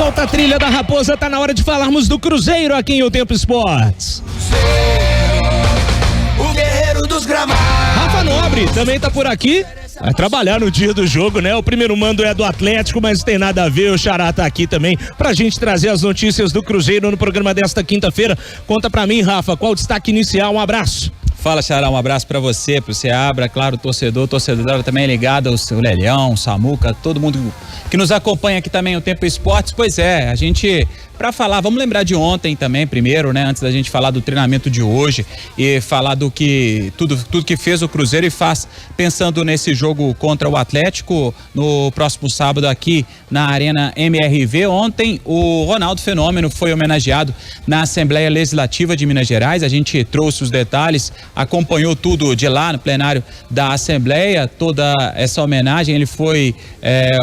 solta a trilha da Raposa, tá na hora de falarmos do Cruzeiro aqui em O Tempo Esportes. O guerreiro dos gramados. Rafa Nobre também tá por aqui. Vai trabalhar no dia do jogo, né? O primeiro mando é do Atlético, mas não tem nada a ver. O Xará tá aqui também pra gente trazer as notícias do Cruzeiro no programa desta quinta-feira. Conta pra mim, Rafa, qual o destaque inicial? Um abraço. Fala, Xará, um abraço pra você, pro Seabra, claro, torcedora também ligado, o Lelião, o Samuca, todo mundo que nos acompanha aqui também, o Tempo Esportes. Pois é, a gente, pra falar, vamos lembrar de ontem também, primeiro, né, antes da gente falar do treinamento de hoje e falar do que, tudo que fez o Cruzeiro e faz pensando nesse jogo contra o Atlético no próximo sábado aqui na Arena MRV. Ontem o Ronaldo Fenômeno foi homenageado na Assembleia Legislativa de Minas Gerais, a gente trouxe os detalhes, acompanhou tudo de lá no plenário da Assembleia, toda essa homenagem. Ele foi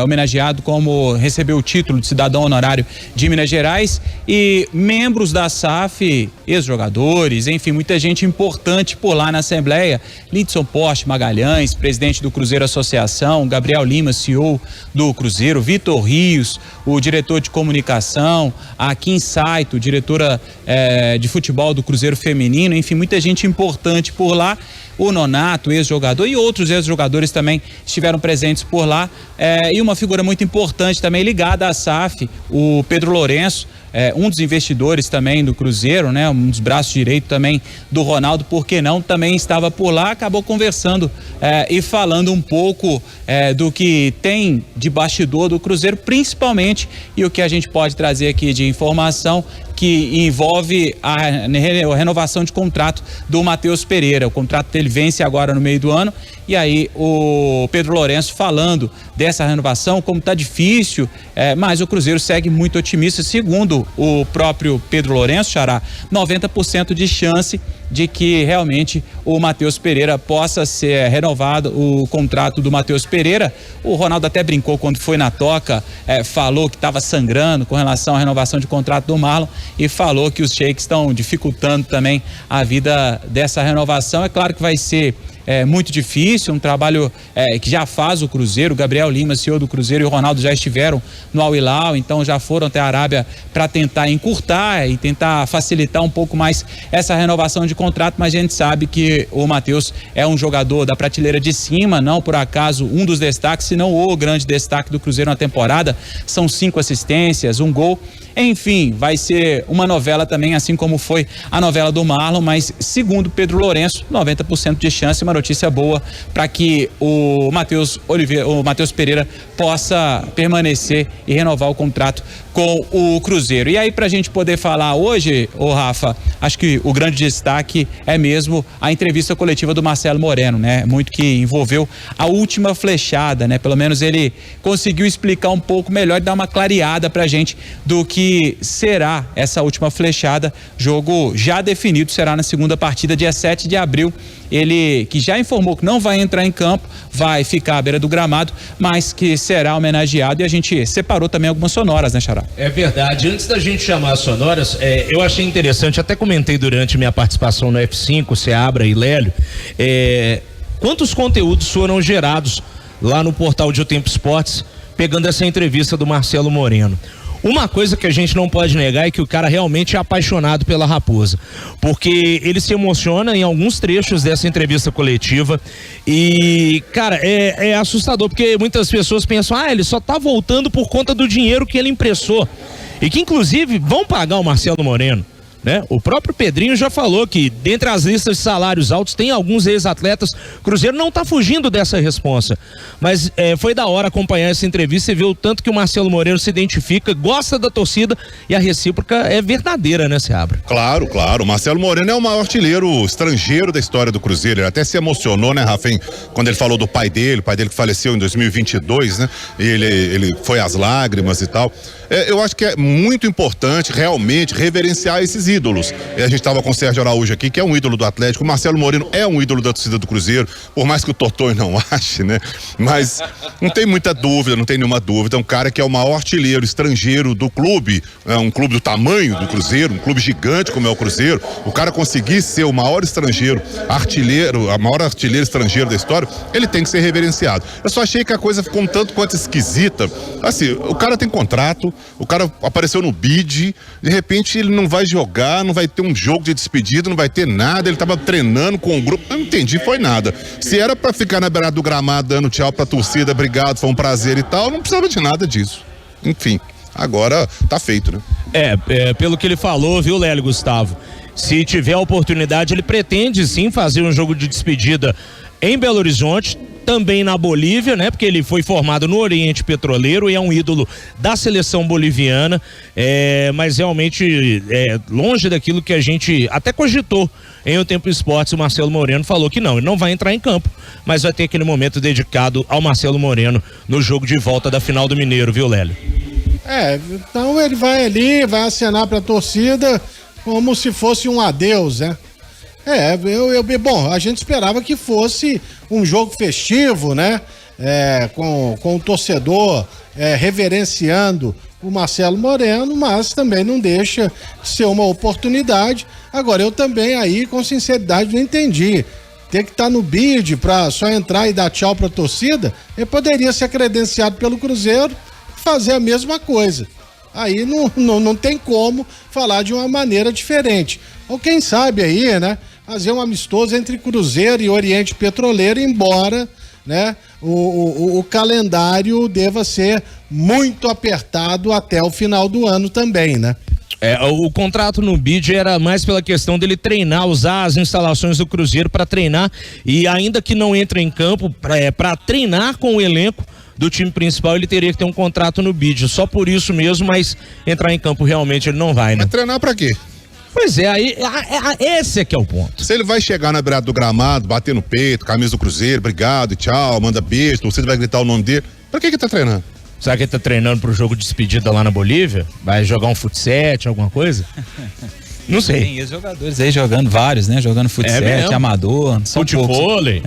homenageado como recebeu o título de cidadão honorário de Minas Gerais e membros da SAF, ex-jogadores, enfim, muita gente importante por lá na Assembleia. Lindson Porsche Magalhães, presidente do Cruzeiro Associação, Gabriel Lima, CEO do Cruzeiro, Vitor Rios, o diretor de comunicação, a Kim Saito, diretora de futebol do Cruzeiro Feminino, enfim, muita gente importante por lá. O Nonato, ex-jogador, e outros ex-jogadores também estiveram presentes por lá. E uma figura muito importante também ligada à SAF, o Pedro Lourenço, um dos investidores também do Cruzeiro, né? Um dos braços direitos também do Ronaldo, por que não, também estava por lá, acabou conversando e falando um pouco do que tem de bastidor do Cruzeiro, principalmente, e o que a gente pode trazer aqui de informação, que envolve a renovação de contrato do Matheus Pereira. O contrato dele vence agora no meio do ano, e aí o Pedro Lourenço falando dessa renovação, como está difícil, mas o Cruzeiro segue muito otimista, segundo o próprio Pedro Lourenço, Xará, 90% de chance de que realmente o Matheus Pereira possa ser renovado, o contrato do Matheus Pereira. O Ronaldo até brincou quando foi na toca, falou que estava sangrando com relação à renovação de contrato do Marlon e falou que os sheiks estão dificultando também a vida dessa renovação. É claro que vai ser muito difícil, um trabalho que já faz o Cruzeiro. O Gabriel Lima, CEO do Cruzeiro, e o Ronaldo já estiveram no Al Hilal, então já foram até a Arábia para tentar encurtar e tentar facilitar um pouco mais essa renovação de contrato, mas a gente sabe que o Matheus é um jogador da prateleira de cima, não por acaso um dos destaques, se não o grande destaque do Cruzeiro na temporada. São 5 assistências, 1 gol. Enfim, vai ser uma novela também, assim como foi a novela do Marlon, mas segundo Pedro Lourenço, 90% de chance, uma notícia boa para que o Matheus Pereira possa permanecer e renovar o contrato com o Cruzeiro. E aí, pra gente poder falar hoje, Rafa, acho que o grande destaque é mesmo a entrevista coletiva do Marcelo Moreno, né? Muito que envolveu a última flechada, né? Pelo menos ele conseguiu explicar um pouco melhor e dar uma clareada pra gente do que será essa última flechada. Jogo já definido, será na segunda partida, dia 7 de abril. Ele que já informou que não vai entrar em campo, vai ficar à beira do gramado, mas que será homenageado, e a gente separou também algumas sonoras, né, Xará? É verdade. Antes da gente chamar as sonoras, eu achei interessante, até comentei durante minha participação no F5, Seabra e Lélio, quantos conteúdos foram gerados lá no portal de O Tempo Esportes, pegando essa entrevista do Marcelo Moreno. Uma coisa que a gente não pode negar é que o cara realmente é apaixonado pela Raposa, porque ele se emociona em alguns trechos dessa entrevista coletiva e, cara, é assustador, porque muitas pessoas pensam, ele só tá voltando por conta do dinheiro que ele emprestou, e que inclusive vão pagar o Marcelo Moreno, né? O próprio Pedrinho já falou que dentre as listas de salários altos tem alguns ex-atletas. Cruzeiro não tá fugindo dessa responsa, mas foi da hora acompanhar essa entrevista e ver o tanto que o Marcelo Moreno se identifica, gosta da torcida, e a recíproca é verdadeira, né, Seabra? Claro, o Marcelo Moreno é o maior artilheiro estrangeiro da história do Cruzeiro. Ele até se emocionou, né, Rafa, quando ele falou do pai dele que faleceu em 2022, né? Ele foi às lágrimas e tal. Eu acho que é muito importante realmente reverenciar esses ídolos. E a gente estava com o Sérgio Araújo aqui, que é um ídolo do Atlético. O Marcelo Moreno é um ídolo da torcida do Cruzeiro, por mais que o Tortões não ache, né? Mas não tem muita dúvida, não tem nenhuma dúvida. É um cara que é o maior artilheiro estrangeiro do clube, é um clube do tamanho do Cruzeiro, um clube gigante como é o Cruzeiro. O cara conseguir ser o maior estrangeiro, a maior artilheiro estrangeiro da história, ele tem que ser reverenciado. Eu só achei que a coisa ficou um tanto quanto esquisita. Assim, o cara tem contrato, o cara apareceu no bid, de repente ele não vai jogar, não vai ter um jogo de despedida, não vai ter nada, ele tava treinando com o grupo, eu não entendi, foi nada. Se era pra ficar na beirada do gramado dando tchau pra torcida, obrigado, foi um prazer e tal, não precisava de nada disso. Enfim, agora tá feito, né? Pelo que ele falou, viu, Lélio, Gustavo? Se tiver a oportunidade, ele pretende sim fazer um jogo de despedida em Belo Horizonte, também na Bolívia, né? Porque ele foi formado no Oriente Petroleiro e é um ídolo da seleção boliviana, mas realmente longe daquilo que a gente até cogitou em O Tempo Esportes. O Marcelo Moreno falou que não, ele não vai entrar em campo, mas vai ter aquele momento dedicado ao Marcelo Moreno no jogo de volta da final do Mineiro, viu, Lélio? Então ele vai ali, vai acenar pra torcida como se fosse um adeus, né? Bom, a gente esperava que fosse um jogo festivo, né? Com o torcedor reverenciando o Marcelo Moreno, mas também não deixa de ser uma oportunidade. Agora, eu também aí, com sinceridade, não entendi. Ter que estar no bid pra só entrar e dar tchau pra torcida, ele poderia ser credenciado pelo Cruzeiro e fazer a mesma coisa. Aí não tem como falar de uma maneira diferente. Ou quem sabe aí, né? Fazer um amistoso entre Cruzeiro e Oriente Petroleiro, embora, né, o calendário deva ser muito apertado até o final do ano também, né? O contrato no BID era mais pela questão dele treinar, usar as instalações do Cruzeiro para treinar, e ainda que não entre em campo para treinar com o elenco do time principal, ele teria que ter um contrato no BID, só por isso mesmo, mas entrar em campo realmente ele não vai, né? Mas treinar pra quê? Pois aí esse é que é o ponto. Se ele vai chegar na beirada do gramado, bater no peito, camisa do Cruzeiro, obrigado, tchau, manda beijo, você vai gritar o nome dele, pra que tá treinando? Será que ele tá treinando pro jogo de despedida lá na Bolívia? Vai jogar um futsal, alguma coisa? Não sei. Tem ex-jogadores aí jogando vários, né? Jogando futsal, amador, futevôlei.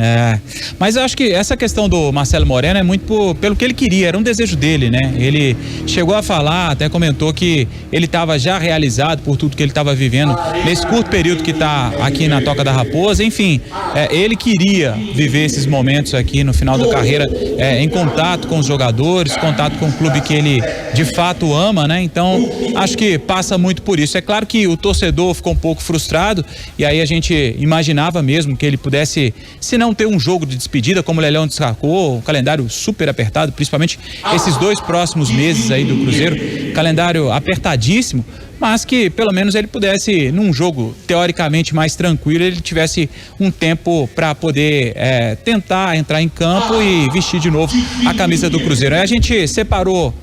Mas eu acho que essa questão do Marcelo Moreno é muito pelo que ele queria, era um desejo dele, né? Ele chegou a falar, até comentou que ele estava já realizado por tudo que ele estava vivendo nesse curto período que está aqui na Toca da Raposa. Enfim, ele queria viver esses momentos aqui no final da carreira, em contato com os jogadores, contato com o clube que ele de fato ama, né? Então, acho que passa muito por isso. É claro que o torcedor ficou um pouco frustrado, e aí a gente imaginava mesmo que ele pudesse, se não ter um jogo de despedida, como o Lelhão destacou, um calendário super apertado, principalmente esses 2 próximos meses aí do Cruzeiro, calendário apertadíssimo, mas que pelo menos ele pudesse, num jogo teoricamente mais tranquilo, ele tivesse um tempo para poder tentar entrar em campo e vestir de novo a camisa do Cruzeiro. Aí a gente separou,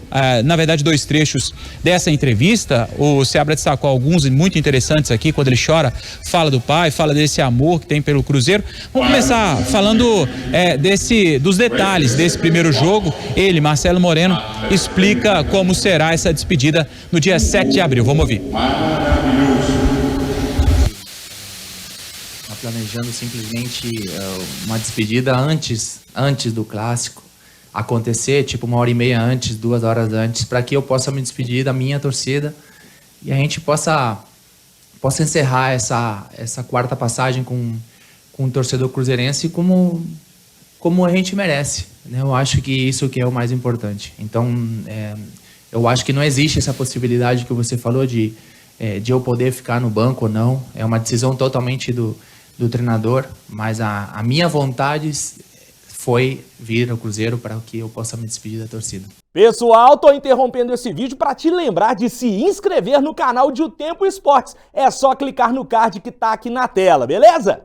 na verdade, 2 trechos dessa entrevista. O Seabra destacou alguns muito interessantes aqui, quando ele chora, fala do pai, fala desse amor que tem pelo Cruzeiro. Vamos começar falando dos detalhes desse primeiro jogo. Ele, Marcelo Moreno, explica como será essa despedida no dia 7 de abril. Vamos ouvir. Planejando simplesmente uma despedida antes do clássico acontecer, tipo 1h30 antes, 2 horas antes, para que eu possa me despedir da minha torcida e a gente possa encerrar essa 4ª passagem com o torcedor cruzeirense como a gente merece, né? Eu acho que isso que é o mais importante. Então, eu acho que não existe essa possibilidade que você falou de eu poder ficar no banco ou não. É uma decisão totalmente do treinador, mas a minha vontade foi vir ao Cruzeiro para que eu possa me despedir da torcida. Pessoal, tô interrompendo esse vídeo para te lembrar de se inscrever no canal de O Tempo Esportes. É só clicar no card que tá aqui na tela, beleza?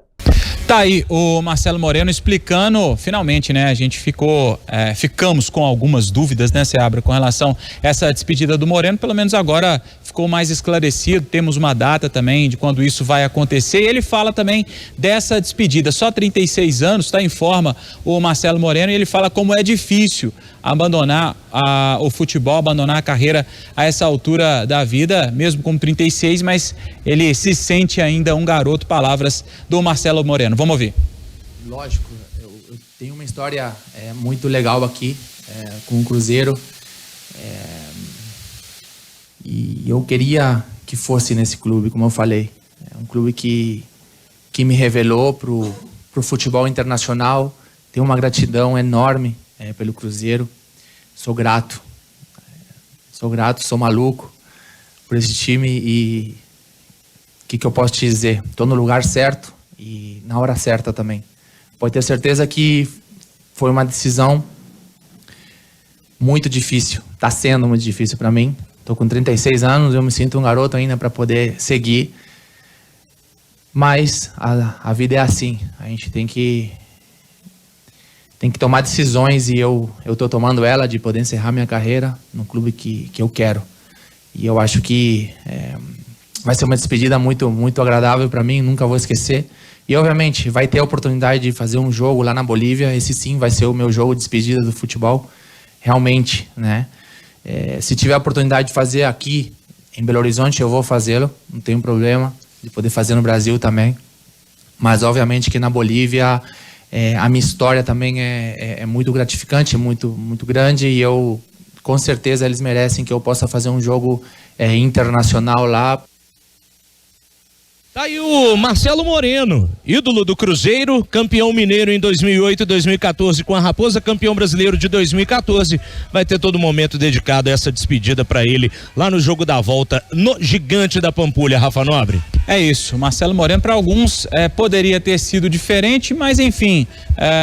Tá aí o Marcelo Moreno explicando, finalmente, né? A gente ficamos com algumas dúvidas, né, Seabra, com relação a essa despedida do Moreno. Pelo menos agora ficou mais esclarecido, temos uma data também de quando isso vai acontecer. E ele fala também dessa despedida, só 36 anos, tá em forma o Marcelo Moreno, e ele fala como é difícil abandonar o futebol, abandonar a carreira a essa altura da vida, mesmo com 36, mas ele se sente ainda um garoto. Palavras do Marcelo Moreno. Vamos ouvir. Lógico, eu tenho uma história muito legal aqui com o Cruzeiro. E eu queria que fosse nesse clube, como eu falei. É um clube que me revelou pro futebol internacional. Tenho uma gratidão enorme pelo Cruzeiro. Sou grato, sou maluco por esse time. E o que eu posso te dizer? Estou no lugar certo e na hora certa também. Pode ter certeza que foi uma decisão muito difícil. Está sendo muito difícil para mim. Estou com 36 anos, eu me sinto um garoto ainda para poder seguir. Mas a vida é assim. A gente tem que tomar decisões e eu estou tomando ela de poder encerrar minha carreira no clube que eu quero. E eu acho que vai ser uma despedida muito, muito agradável para mim, nunca vou esquecer. E obviamente vai ter a oportunidade de fazer um jogo lá na Bolívia. Esse sim vai ser o meu jogo de despedida do futebol. Realmente, né? Se tiver a oportunidade de fazer aqui em Belo Horizonte, eu vou fazê-lo. Não tenho problema de poder fazer no Brasil também. Mas obviamente que na Bolívia a minha história também é muito gratificante, muito, muito grande. E eu, com certeza, eles merecem que eu possa fazer um jogo internacional lá. Tá aí o Marcelo Moreno, ídolo do Cruzeiro, campeão mineiro em 2008 e 2014 com a Raposa, campeão brasileiro de 2014. Vai ter todo momento dedicado a essa despedida para ele lá no jogo da volta no Gigante da Pampulha, Rafa Nobre. É isso, Marcelo Moreno para alguns poderia ter sido diferente, mas enfim,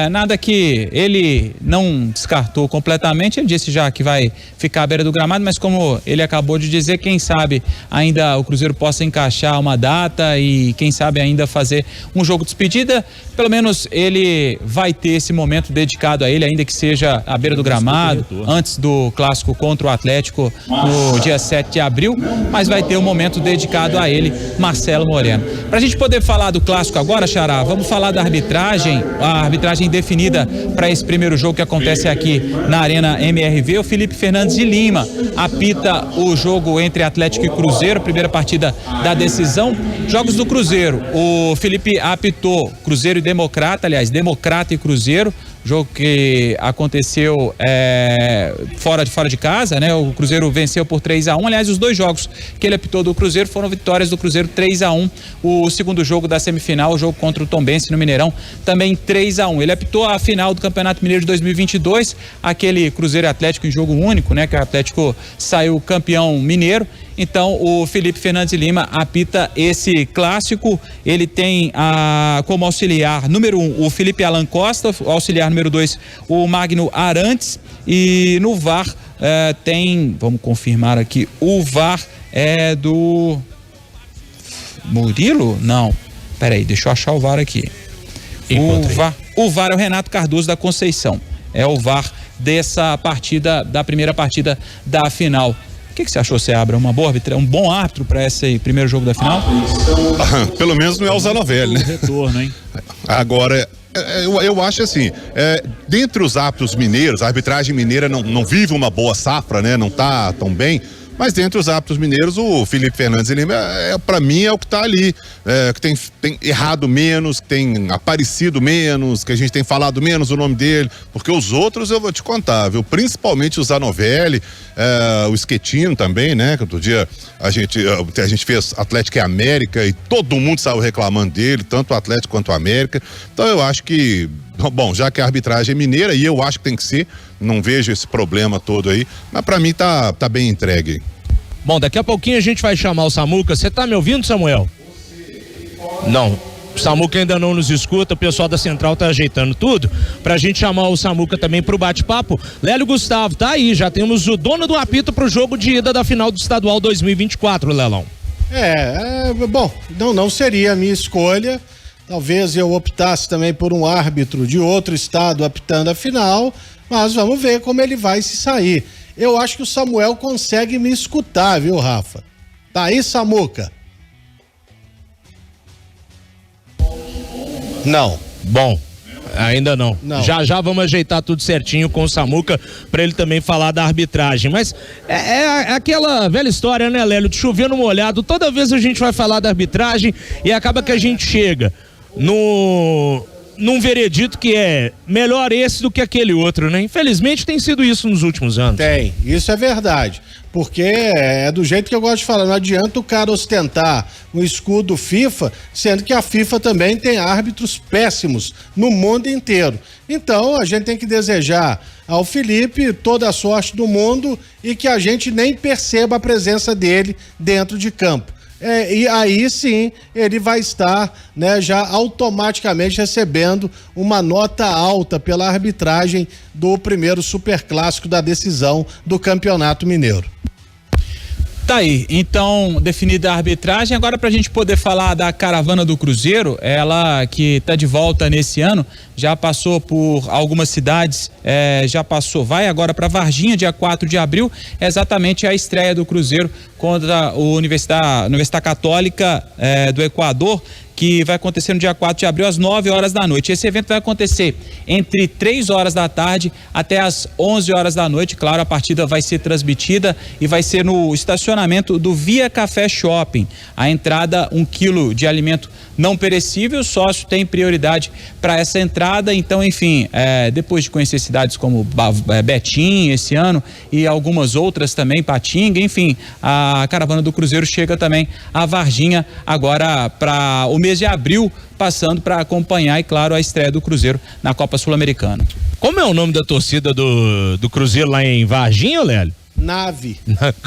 nada que ele não descartou completamente. Ele disse já que vai ficar à beira do gramado, mas como ele acabou de dizer, quem sabe ainda o Cruzeiro possa encaixar uma data e quem sabe ainda fazer um jogo de despedida. Pelo menos ele vai ter esse momento dedicado a ele, ainda que seja à beira do gramado, antes do clássico contra o Atlético no dia 7 de abril, mas vai ter um momento dedicado a ele, Marcelo Moreno. Pra gente poder falar do clássico agora, Xará, vamos falar da arbitragem, a arbitragem definida para esse primeiro jogo que acontece aqui na Arena MRV. O Felipe Fernandes de Lima apita o jogo entre Atlético e Cruzeiro, primeira partida da decisão. Jogos do Cruzeiro, o Felipe apitou Cruzeiro e Democrata, aliás, Democrata e Cruzeiro, jogo que aconteceu fora de casa, né? O Cruzeiro venceu por 3-1. Aliás, os dois jogos que ele apitou do Cruzeiro foram vitórias do Cruzeiro, 3-1. O segundo jogo da semifinal, o jogo contra o Tombense no Mineirão, também 3-1. Ele apitou a final do Campeonato Mineiro de 2022, aquele Cruzeiro Atlético em jogo único, né? Que o Atlético saiu campeão mineiro. Então o Felipe Fernandes de Lima apita esse clássico. Ele tem como auxiliar número 1 o Felipe Alan Costa, auxiliar número 2 o Magno Arantes, e no VAR tem, vamos confirmar aqui, o VAR é do Murilo? Não, peraí, deixa eu achar o VAR aqui. O VAR é o Renato Cardoso da Conceição, é o VAR dessa partida, da primeira partida da final. O que você achou, Seabra? Um bom árbitro para esse primeiro jogo da final? Pelo menos não é o Zanovelli, né? Retorno, hein? Agora, eu acho assim, dentre os árbitros mineiros, a arbitragem mineira não vive uma boa safra, né? Não tá tão bem. Mas dentre os árbitros mineiros, o Felipe Fernandes de Lima, para mim, é o que tá ali, que tem errado menos, que tem aparecido menos, que a gente tem falado menos o nome dele, porque os outros eu vou te contar, viu? Principalmente o Zanovelli, o Schettino também, né? Que outro dia a gente fez Atlético e América e todo mundo saiu reclamando dele, tanto o Atlético quanto o América. Então eu acho que, bom, já que a arbitragem é mineira, e eu acho que tem que ser, não vejo esse problema todo aí, mas pra mim tá bem entregue. Bom, daqui a pouquinho a gente vai chamar o Samuca. Você tá me ouvindo, Samuel? Não, o Samuca ainda não nos escuta, o pessoal da Central tá ajeitando tudo pra gente chamar o Samuca também pro bate-papo. Lélio Gustavo, tá aí, já temos o dono do apito pro jogo de ida da final do Estadual 2024, Lelão. Bom, não seria a minha escolha. Talvez eu optasse também por um árbitro de outro estado apitando a final, mas vamos ver como ele vai se sair. Eu acho que o Samuel consegue me escutar, viu, Rafa? Tá aí, Samuca? Não. Bom, Ainda não. Já vamos ajeitar tudo certinho com o Samuca pra ele também falar da arbitragem. Mas é aquela velha história, né, Lélio? De chover no molhado. Toda vez a gente vai falar da arbitragem e acaba que a gente chega num veredito que é melhor esse do que aquele outro, né? Infelizmente tem sido isso nos últimos anos. Tem, isso é verdade. Porque é do jeito que eu gosto de falar, não adianta o cara ostentar um escudo FIFA, sendo que a FIFA também tem árbitros péssimos no mundo inteiro. Então a gente tem que desejar ao Felipe toda a sorte do mundo e que a gente nem perceba a presença dele dentro de campo. E aí sim ele vai estar, né, já automaticamente recebendo uma nota alta pela arbitragem do primeiro superclássico da decisão do Campeonato Mineiro. Tá aí, então definida a arbitragem, agora pra gente poder falar da caravana do Cruzeiro, ela que tá de volta nesse ano, já passou por algumas cidades, vai agora pra Varginha, dia 4 de abril, é exatamente a estreia do Cruzeiro contra a Universidade Católica do Equador, que vai acontecer no dia 4 de abril às 9 horas da noite. Esse evento vai acontecer entre 3 horas da tarde até as 11 horas da noite. Claro, a partida vai ser transmitida e vai ser no estacionamento do Via Café Shopping. A entrada, 1 quilo de alimento não perecível, o sócio tem prioridade para essa entrada. Então, enfim, depois de conhecer cidades como Betim esse ano e algumas outras também, Patinga, enfim, a caravana do Cruzeiro chega também a Varginha agora para o mês de abril, passando para acompanhar, e claro, a estreia do Cruzeiro na Copa Sul-Americana. Como é o nome da torcida do Cruzeiro lá em Varginha, Lélio? Nave.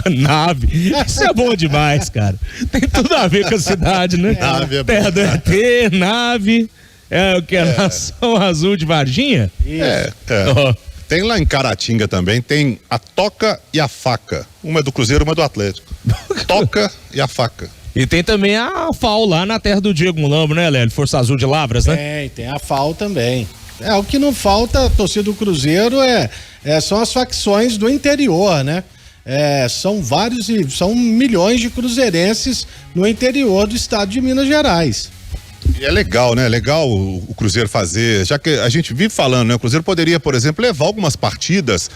Nave. Isso é bom demais, cara. Tem tudo a ver com a cidade, né? Nave é bom. Terra do ET, Nave. É o que? A Nação Azul de Varginha? Isso. Tem lá em Caratinga também, tem a Toca e a Faca. Uma é do Cruzeiro, uma é do Atlético. Toca e a Faca. E tem também a FAO lá na terra do Diego Mulambo, né, Lélio? Força Azul de Lavras, né? Tem a FAO também. O que não falta, a torcida do Cruzeiro são as facções do interior, né? São são milhões de cruzeirenses no interior do estado de Minas Gerais. E é legal, né? Legal o Cruzeiro fazer, já que a gente vive falando, né? O Cruzeiro poderia, por exemplo, levar algumas partidas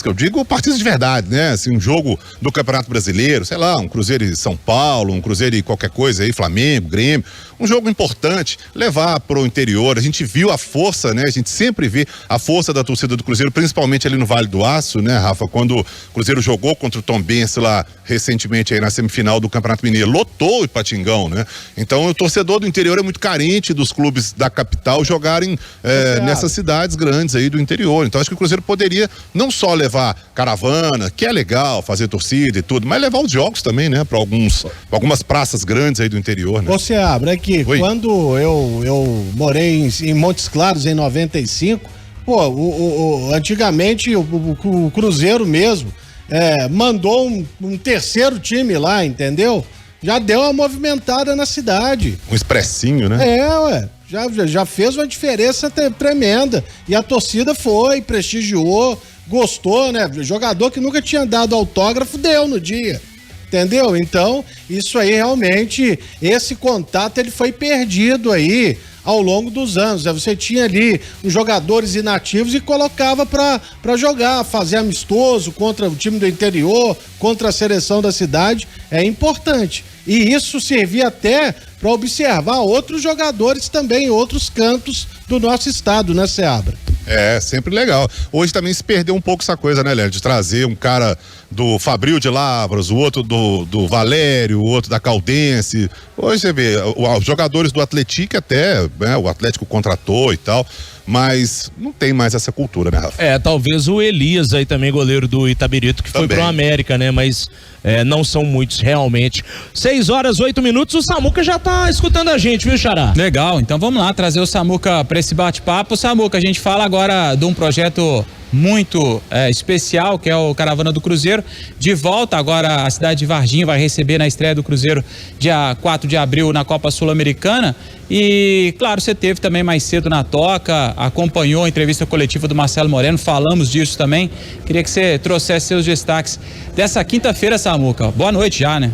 que eu digo, partidas de verdade, né? Assim, um jogo do Campeonato Brasileiro, sei lá, um Cruzeiro em São Paulo, um Cruzeiro em qualquer coisa aí, Flamengo, Grêmio, um jogo importante, levar pro interior. A gente viu a força, né? A gente sempre vê a força da torcida do Cruzeiro, principalmente ali no Vale do Aço, né, Rafa? Quando o Cruzeiro jogou contra o Tombense lá recentemente aí na semifinal do Campeonato Mineiro, lotou o Ipatingão, né? Então o torcedor do interior é muito carente dos clubes da capital jogarem nessas cidades grandes aí do interior. Então acho que o Cruzeiro poderia não só levar caravana, que é legal fazer torcida e tudo, mas levar os jogos também, né? Para algumas praças grandes aí do interior, né? Você abre aqui, quando eu morei em Montes Claros em 95, antigamente o Cruzeiro mesmo mandou um terceiro time lá, entendeu? Já deu uma movimentada na cidade. Um expressinho, né? Já fez uma diferença tremenda. E a torcida foi, prestigiou, gostou, né? Jogador que nunca tinha dado autógrafo deu no dia. Entendeu? Então, isso aí realmente, esse contato ele foi perdido aí ao longo dos anos. Você tinha ali os jogadores inativos e colocava para jogar, fazer amistoso contra o time do interior, contra a seleção da cidade. É importante. E isso servia até para observar outros jogadores também em outros cantos do nosso estado, né, Seabra? Sempre legal. Hoje também se perdeu um pouco essa coisa, né, Léo? De trazer um cara do Fabril de Lavras, o outro do Valério, o outro da Caldense. Hoje você vê, os jogadores do Atlético até, né, o Atlético contratou e tal, mas não tem mais essa cultura, né, Rafa? Talvez o Elias aí também, goleiro do Itabirito, que também foi pro América, né, mas não são muitos realmente. 6h08, o Samuca já tá escutando a gente, viu, Xará? Legal, então vamos lá trazer o Samuca para esse bate-papo. Samuca, a gente fala agora de um projeto muito especial, que é o Caravana do Cruzeiro. De volta agora a cidade de Varginha vai receber na estreia do Cruzeiro dia 4 de abril na Copa Sul-Americana. E claro, você teve também mais cedo na Toca, acompanhou a entrevista coletiva do Marcelo Moreno, falamos disso também. Queria que você trouxesse seus destaques dessa quinta-feira, Samuca. Boa noite já, né?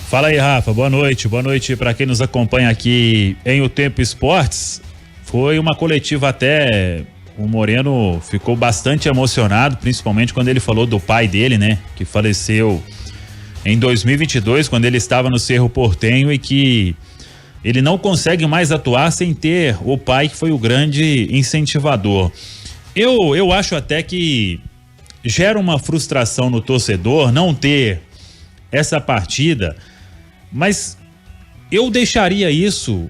Fala aí, Rafa, boa noite para quem nos acompanha aqui em O Tempo Esportes. Foi uma coletiva até, o Moreno ficou bastante emocionado, principalmente quando ele falou do pai dele, né, que faleceu em 2022, quando ele estava no Cerro Porteño, e que ele não consegue mais atuar sem ter o pai, que foi o grande incentivador. Eu acho até que gera uma frustração no torcedor não ter essa partida, mas eu deixaria isso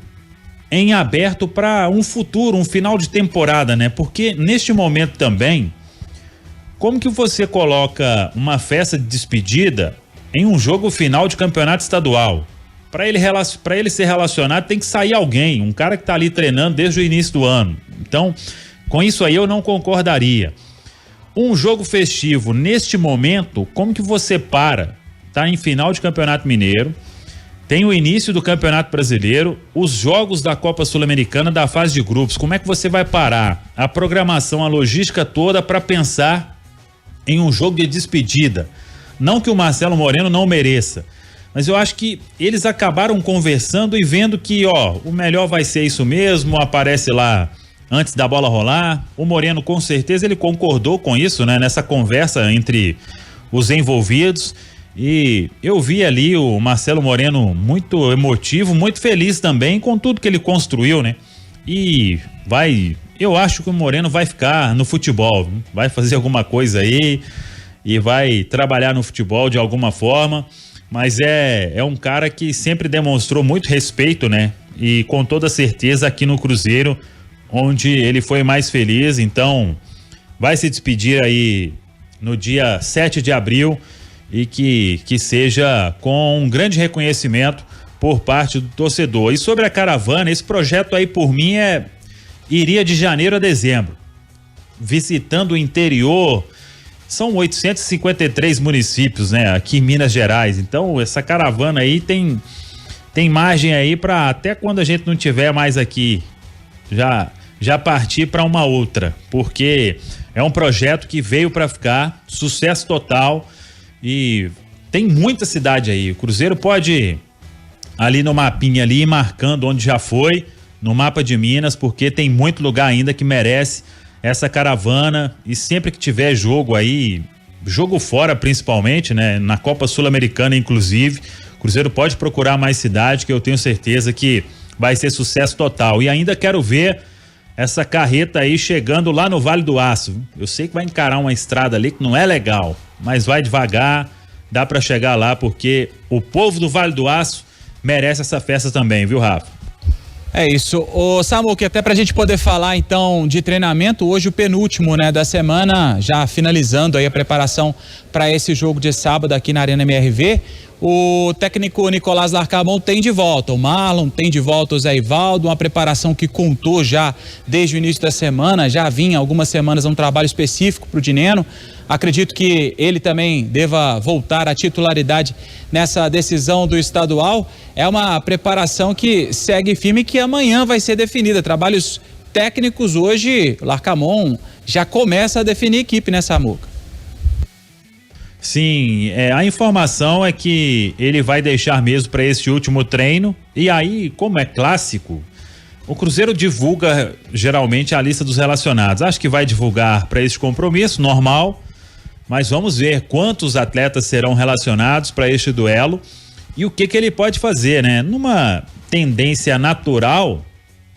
em aberto para um futuro, um final de temporada, né? Porque neste momento também, como que você coloca uma festa de despedida em um jogo final de campeonato estadual? Para ele ser relacionado, tem que sair alguém, um cara que tá ali treinando desde o início do ano. Então, com isso aí eu não concordaria. Um jogo festivo neste momento, como que você tá em final de Campeonato Mineiro, tem o início do Campeonato Brasileiro, os jogos da Copa Sul-Americana da fase de grupos, como é que você vai parar a programação, a logística toda para pensar em um jogo de despedida? Não que o Marcelo Moreno não mereça, mas eu acho que eles acabaram conversando e vendo que, o melhor vai ser isso mesmo, aparece lá antes da bola rolar. O Moreno, com certeza, ele concordou com isso, né? Nessa conversa entre os envolvidos. E eu vi ali o Marcelo Moreno muito emotivo, muito feliz também com tudo que ele construiu, né? E eu acho que o Moreno vai ficar no futebol, vai fazer alguma coisa aí e vai trabalhar no futebol de alguma forma, mas é um cara que sempre demonstrou muito respeito, né? E com toda certeza aqui no Cruzeiro, onde ele foi mais feliz, então vai se despedir aí no dia 7 de abril e que seja com um grande reconhecimento por parte do torcedor. E sobre a caravana, esse projeto aí por mim iria de janeiro a dezembro, visitando o interior. São 853 municípios, né, aqui em Minas Gerais. Então essa caravana aí tem margem aí para até quando a gente não tiver mais aqui já partir para uma outra, porque é um projeto que veio para ficar, sucesso total, e tem muita cidade aí. O Cruzeiro pode ali no mapinha ali ir marcando onde já foi, no mapa de Minas, porque tem muito lugar ainda que merece essa caravana. E sempre que tiver jogo aí, jogo fora principalmente, né, na Copa Sul-Americana inclusive, o Cruzeiro pode procurar mais cidade, que eu tenho certeza que vai ser sucesso total. E ainda quero ver essa carreta aí chegando lá no Vale do Aço. Eu sei que vai encarar uma estrada ali que não é legal, mas vai devagar, dá para chegar lá, porque o povo do Vale do Aço merece essa festa também, viu, Rafa? É isso. Ô Samuca, até pra gente poder falar então de treinamento, hoje o penúltimo, né, da semana, já finalizando aí a preparação para esse jogo de sábado aqui na Arena MRV. O técnico Nicolás Larcamon tem de volta o Marlon, tem de volta o Zé Ivaldo, uma preparação que contou já desde o início da semana, já vinha algumas semanas um trabalho específico pro Dineno. Acredito que ele também deva voltar à titularidade nessa decisão do estadual. É uma preparação que segue firme, que amanhã vai ser definida. Trabalhos técnicos hoje, Larcamon já começa a definir equipe, né, Samuca? Sim, a informação é que ele vai deixar mesmo para esse último treino. E aí, como é clássico, o Cruzeiro divulga geralmente a lista dos relacionados. Acho que vai divulgar para esse compromisso, normal, mas vamos ver quantos atletas serão relacionados para este duelo e o que ele pode fazer, né? Numa tendência natural,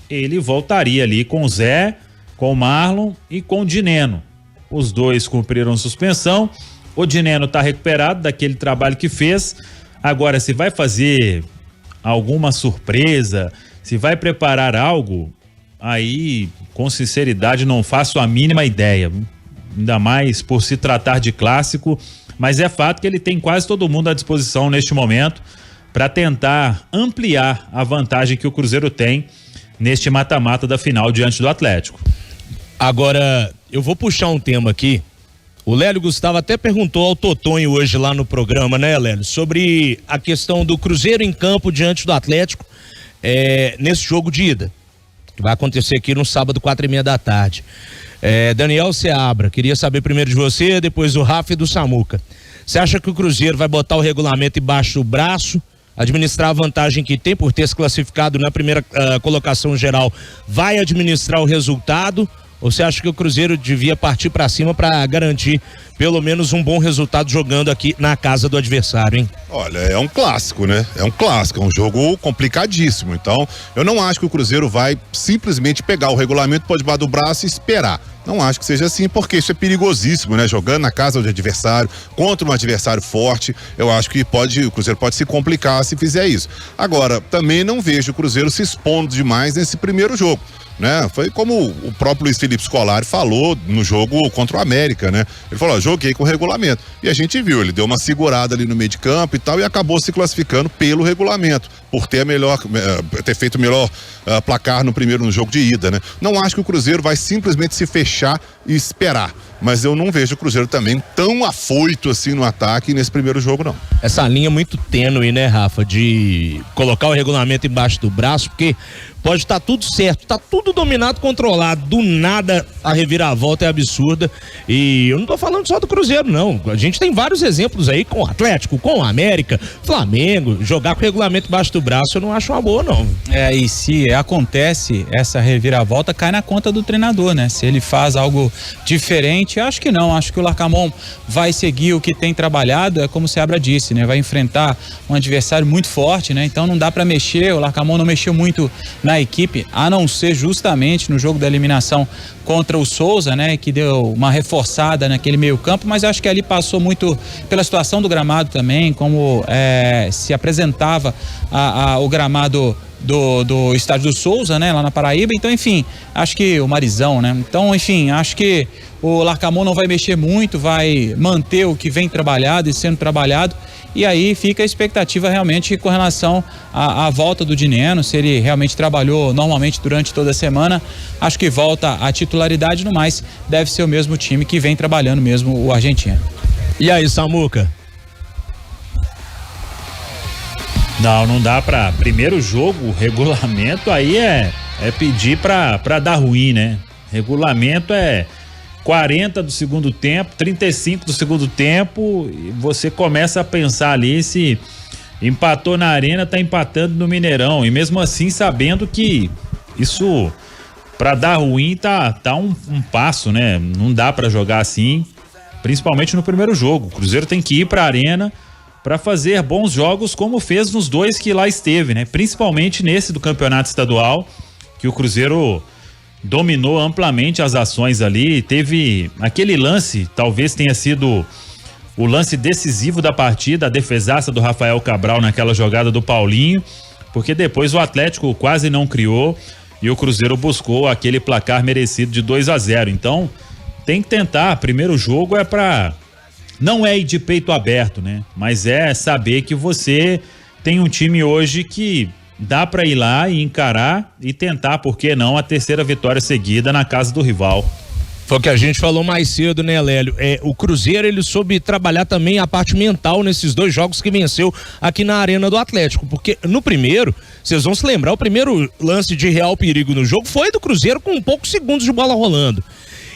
ele voltaria ali com o Zé, com o Marlon e com o Dineno. Os dois cumpriram suspensão. O Dineno está recuperado daquele trabalho que fez. Agora, se vai fazer alguma surpresa, se vai preparar algo, aí, com sinceridade, não faço a mínima ideia. Ainda mais por se tratar de clássico, mas é fato que ele tem quase todo mundo à disposição neste momento para tentar ampliar a vantagem que o Cruzeiro tem neste mata-mata da final diante do Atlético. Agora, eu vou puxar um tema aqui. O Lélio Gustavo até perguntou ao Totonho hoje lá no programa, né, Lélio, sobre a questão do Cruzeiro em campo diante do Atlético nesse jogo de ida, que vai acontecer aqui no sábado, 4:30 da tarde. Daniel Seabra, queria saber primeiro de você, depois do Rafa e do Samuca. Você acha que o Cruzeiro vai botar o regulamento embaixo do braço, administrar a vantagem que tem por ter se classificado na primeira colocação geral, vai administrar o resultado? Ou você acha que o Cruzeiro devia partir para cima para garantir pelo menos um bom resultado jogando aqui na casa do adversário, hein? Olha, é um clássico, né? É um jogo complicadíssimo. Então, eu não acho que o Cruzeiro vai simplesmente pegar o regulamento, pode debaixo do braço e esperar. Não acho que seja assim, porque isso é perigosíssimo, né? Jogando na casa do adversário, contra um adversário forte, eu acho que o Cruzeiro pode se complicar se fizer isso. Agora, também não vejo o Cruzeiro se expondo demais nesse primeiro jogo, né? Foi como o próprio Luiz Felipe Scolari falou no jogo contra o América, né? Ele falou, joguei com o regulamento. E a gente viu, ele deu uma segurada ali no meio de campo e tal, e acabou se classificando pelo regulamento, por ter feito o melhor placar no jogo de ida, né? Não acho que o Cruzeiro vai simplesmente se fechar e esperar, mas eu não vejo o Cruzeiro também tão afoito assim no ataque nesse primeiro jogo, não. Essa linha muito tênue, né, Rafa, de colocar o regulamento embaixo do braço, porque pode estar tudo certo, tá tudo dominado, controlado, do nada a reviravolta é absurda, e eu não tô falando só do Cruzeiro, não, a gente tem vários exemplos aí com o Atlético, com o América, Flamengo, jogar com o regulamento embaixo do braço eu não acho uma boa, não. E se acontece essa reviravolta, cai na conta do treinador, né? Se ele faz algo diferente, acho que não, acho que o Larcamón vai seguir o que tem trabalhado, é como o Seabra disse, né? Vai enfrentar um adversário muito forte, né? Então não dá pra mexer, o Larcamón não mexeu muito na equipe, a não ser justamente no jogo da eliminação contra o Souza, né? Que deu uma reforçada naquele meio campo, mas acho que ali passou muito pela situação do gramado também, como se apresentava o gramado do estádio do Souza, né? Lá na Paraíba, então enfim, acho que o Marizão, né? Então enfim, acho que o Larcamón não vai mexer muito, vai manter o que vem trabalhado e sendo trabalhado, e aí fica a expectativa realmente com relação à volta do Dineno, se ele realmente trabalhou normalmente durante toda a semana, acho que volta à titularidade, no mais deve ser o mesmo time que vem trabalhando mesmo, o argentino. E aí, Samuca? Não dá pra primeiro jogo, o regulamento aí é pedir pra dar ruim, né? Regulamento é 40 do segundo tempo, 35 do segundo tempo, e você começa a pensar ali se empatou na Arena, tá empatando no Mineirão, e mesmo assim sabendo que isso pra dar ruim tá um passo, né? Não dá pra jogar assim, principalmente no primeiro jogo. O Cruzeiro tem que ir pra Arena para fazer bons jogos, como fez nos dois que lá esteve, né? Principalmente nesse do campeonato estadual, que o Cruzeiro dominou amplamente as ações ali, teve aquele lance, talvez tenha sido o lance decisivo da partida, a defesaça do Rafael Cabral naquela jogada do Paulinho, porque depois o Atlético quase não criou e o Cruzeiro buscou aquele placar merecido de 2-0. Então tem que tentar, primeiro jogo não é ir de peito aberto, né? Mas é saber que você tem um time hoje que dá pra ir lá e encarar e tentar, por que não, a terceira vitória seguida na casa do rival. Foi o que a gente falou mais cedo, né, Lélio? O Cruzeiro, ele soube trabalhar também a parte mental nesses dois jogos que venceu aqui na Arena do Atlético, porque no primeiro, vocês vão se lembrar, o primeiro lance de real perigo no jogo foi do Cruzeiro com poucos segundos de bola rolando.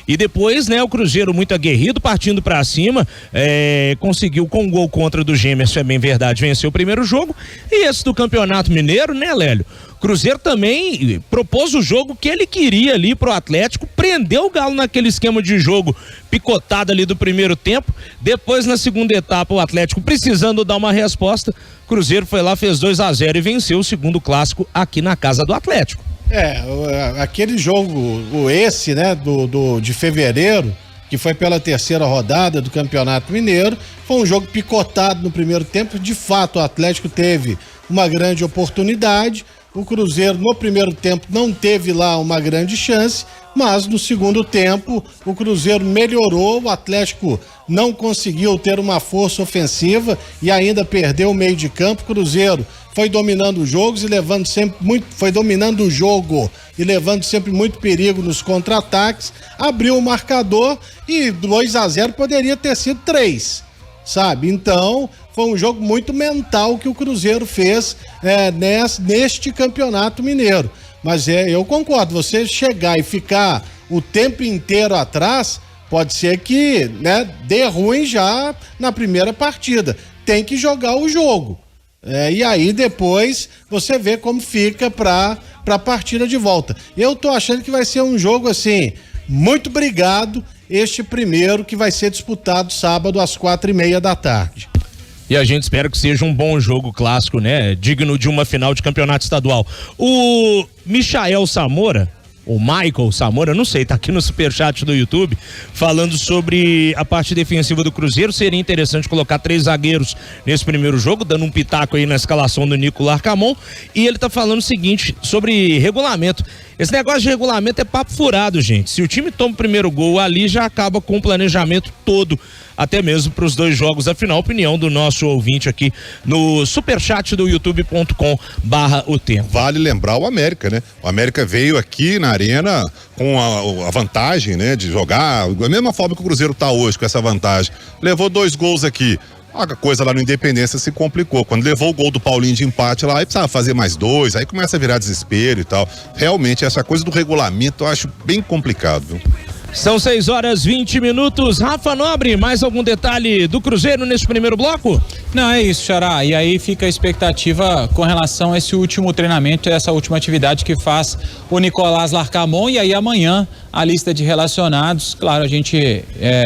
E depois, né, o Cruzeiro muito aguerrido, partindo pra cima, conseguiu com um gol contra do Gemerson, é bem verdade, venceu o primeiro jogo. E esse do Campeonato Mineiro, né, Lélio? Cruzeiro também propôs o jogo que ele queria ali pro Atlético, prendeu o Galo naquele esquema de jogo picotado ali do primeiro tempo. Depois, na segunda etapa, o Atlético precisando dar uma resposta, Cruzeiro foi lá, fez 2-0 e venceu o segundo clássico aqui na casa do Atlético. Aquele jogo, né, de fevereiro, que foi pela terceira rodada do Campeonato Mineiro, foi um jogo picotado no primeiro tempo. De fato, o Atlético teve uma grande oportunidade, o Cruzeiro no primeiro tempo não teve lá uma grande chance, mas no segundo tempo o Cruzeiro melhorou, o Atlético não conseguiu ter uma força ofensiva e ainda perdeu o meio de campo. O Cruzeiro foi dominando os jogos e levando sempre muito perigo nos contra-ataques, abriu o marcador e 2-0 poderia ter sido 3, sabe? Então foi um jogo muito mental que o Cruzeiro fez neste Campeonato Mineiro. Mas eu concordo, você chegar e ficar o tempo inteiro atrás, pode ser que, né, dê ruim já na primeira partida. Tem que jogar o jogo. E aí depois você vê como fica pra partida de volta. Eu tô achando que vai ser um jogo assim, muito brigado, este primeiro que vai ser disputado sábado às 4:30 da tarde. E a gente espera que seja um bom jogo clássico, né? Digno de uma final de campeonato estadual. O Michael Samora, o Michael Samora, não sei, tá aqui no superchat do YouTube, falando sobre a parte defensiva do Cruzeiro. Seria interessante colocar 3 zagueiros nesse primeiro jogo, dando um pitaco aí na escalação do Nico Larcamon. E ele tá falando o seguinte, sobre regulamento. Esse negócio de regulamento é papo furado, gente. Se o time toma o primeiro gol ali, já acaba com o planejamento todo, até mesmo para os 2 jogos. Afinal, a opinião do nosso ouvinte aqui no superchat do youtube.com/o tempo. Vale lembrar o América, né? O América veio aqui na Arena com a vantagem, né? De jogar, da mesma forma que o Cruzeiro tá hoje, com essa vantagem. Levou 2 gols aqui. A coisa lá no Independência se complicou. Quando levou o gol do Paulinho de empate lá, aí precisava fazer mais 2, aí começa a virar desespero e tal. Realmente, essa coisa do regulamento eu acho bem complicado, viu? São 6:20. Rafa Nobre, mais algum detalhe do Cruzeiro nesse primeiro bloco? Não, é isso, Xará. E aí fica a expectativa com relação a esse último treinamento, essa última atividade que faz o Nicolás Larcamon. E aí amanhã a lista de relacionados. Claro, a gente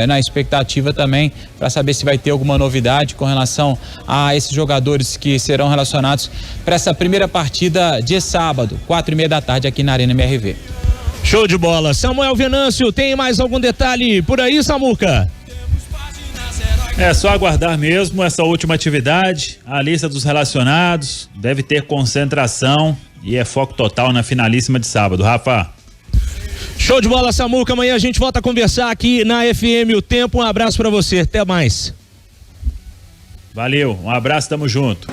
na expectativa também para saber se vai ter alguma novidade com relação a esses jogadores que serão relacionados para essa primeira partida de sábado, 4:30 da tarde aqui na Arena MRV. Show de bola. Samuel Venâncio, tem mais algum detalhe por aí, Samuca? É só aguardar mesmo essa última atividade, a lista dos relacionados, deve ter concentração e é foco total na finalíssima de sábado, Rafa. Show de bola, Samuca. Amanhã a gente volta a conversar aqui na FM O Tempo. Um abraço pra você, até mais. Valeu, um abraço, tamo junto.